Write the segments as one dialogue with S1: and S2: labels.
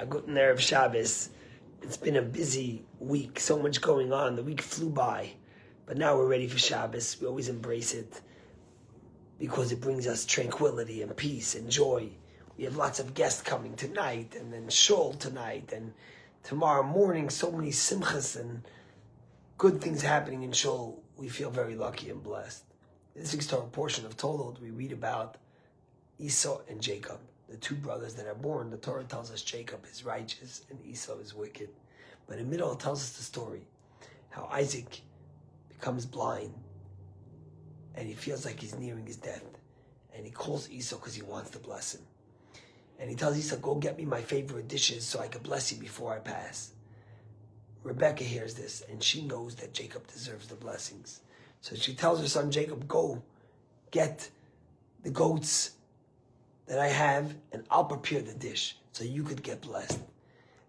S1: Guten Erev Shabbos. It's been a busy week, so much going on. The week flew by, but now we're ready for Shabbos. We always embrace it because it brings us tranquility and peace and joy. We have lots of guests coming tonight, and then shul tonight, and tomorrow morning, so many simchas and good things happening in shul. We feel very lucky and blessed. In this week's Torah portion of Tolot, we read about Esau and Jacob, the two brothers that are born. The Torah tells us Jacob is righteous and Esau is wicked. But in the middle, it tells us the story, how Isaac becomes blind and he feels like he's nearing his death. And he calls Esau because he wants to bless him. And he tells Esau, go get me my favorite dishes so I can bless you before I pass. Rebecca hears this and she knows that Jacob deserves the blessings. So she tells her son Jacob, go get the goats that I have and I'll prepare the dish so you could get blessed.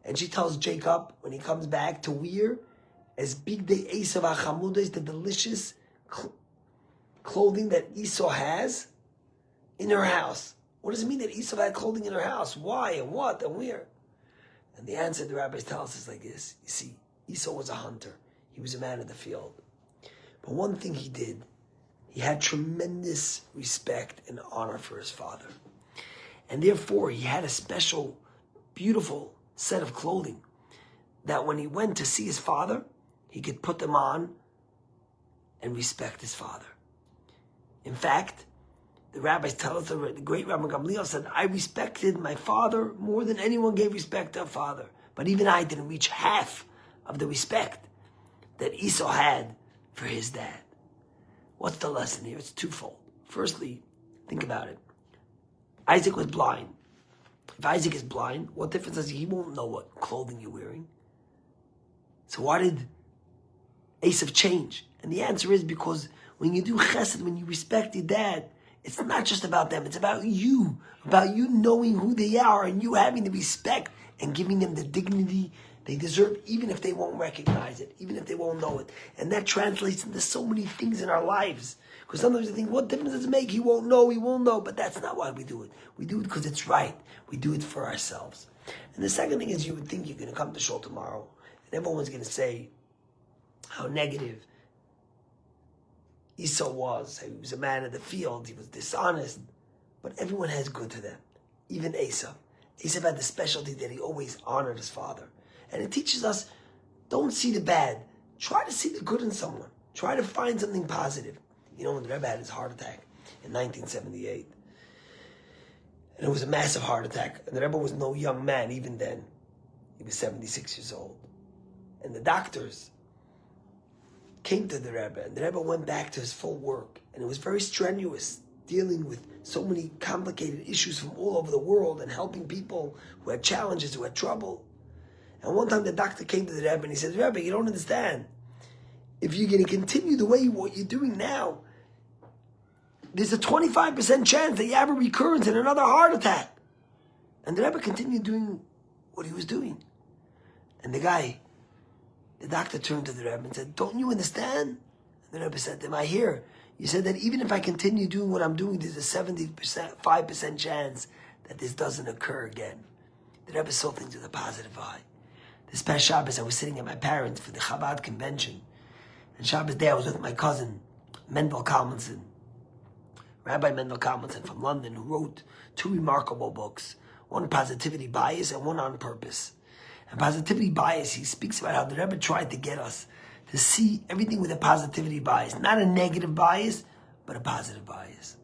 S1: And she tells Jacob when he comes back to wear as big the Esav HaChamudas, the delicious clothing that Esau has in her house. What does it mean that Esau had clothing in her house? Why and what and where? And the answer the rabbis tell us is like this. You see, Esau was a hunter. He was a man of the field. But one thing he did, he had tremendous respect and honor for his father. And therefore, he had a special, beautiful set of clothing that when he went to see his father, he could put them on and respect his father. In fact, the rabbis tell us, the great Rabbi Gamliel said, I respected my father more than anyone gave respect to a father. But even I didn't reach half of the respect that Esau had for his dad. What's the lesson here? It's twofold. Firstly, think about it. Isaac was blind. If Isaac is blind, what difference does he won't know what clothing you're wearing? So why did Esav change? And the answer is because when you do chesed, when you respect your dad, it's not just about them, it's about you knowing who they are and you having the respect and giving them the dignity they deserve, even if they won't recognize it, even if they won't know it. And that translates into so many things in our lives. Because sometimes you think, what difference does it make? He won't know. But that's not why we do it. We do it because it's right. We do it for ourselves. And the second thing is, you would think you're going to come to shul tomorrow and everyone's going to say how negative Esau was. He was a man of the field. He was dishonest. But everyone has good to them. Even Esau. Esau had the specialty that he always honored his father. And it teaches us, don't see the bad. Try to see the good in someone. Try to find something positive. You know, when the Rebbe had his heart attack in 1978, and it was a massive heart attack, and the Rebbe was no young man even then. He was 76 years old. And the doctors came to the Rebbe, and the Rebbe went back to his full work, and it was very strenuous, dealing with so many complicated issues from all over the world, and helping people who had challenges, who had trouble. And one time the doctor came to the Rebbe, and he said, Rebbe, you don't understand. If you're going to continue the way what you're doing now, there's a 25% chance that you have a recurrence and another heart attack. And the Rebbe continued doing what he was doing. And the doctor turned to the Rebbe and said, don't you understand? And the Rebbe said to him, I hear. You said that even if I continue doing what I'm doing, there's a 5% chance that this doesn't occur again. The Rebbe saw things with a positive eye. This past Shabbos, I was sitting at my parents' for the Chabad convention. And Shabbos day, I was with my cousin, Mendel Kalmanson. Rabbi Mendel Kalmanson from London, who wrote two remarkable books, one Positivity Bias and one On Purpose. And Positivity Bias, he speaks about how the Rebbe tried to get us to see everything with a positivity bias, not a negative bias, but a positive bias.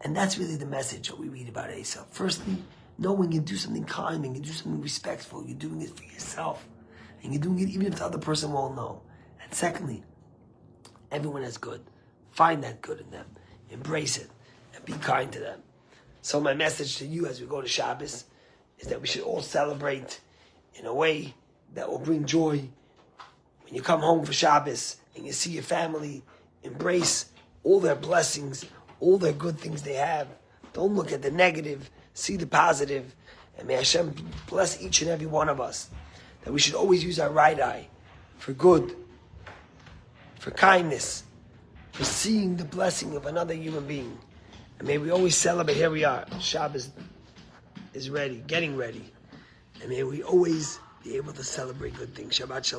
S1: And that's really the message that we read about Esau. Firstly, know when you do something kind and you do something respectful, you're doing it for yourself. And you're doing it even if the other person won't know. And secondly, everyone is good. Find that good in them. Embrace it. And be kind to them. So my message to you as we go to Shabbos is that we should all celebrate in a way that will bring joy. When you come home for Shabbos and you see your family, embrace all their blessings, all their good things they have. Don't look at the negative. See the positive. And may Hashem bless each and every one of us. That we should always use our right eye for good, for kindness, for seeing the blessing of another human being. And may we always celebrate. Here we are. Shabbos is ready, getting ready. And may we always be able to celebrate good things. Shabbat Shalom.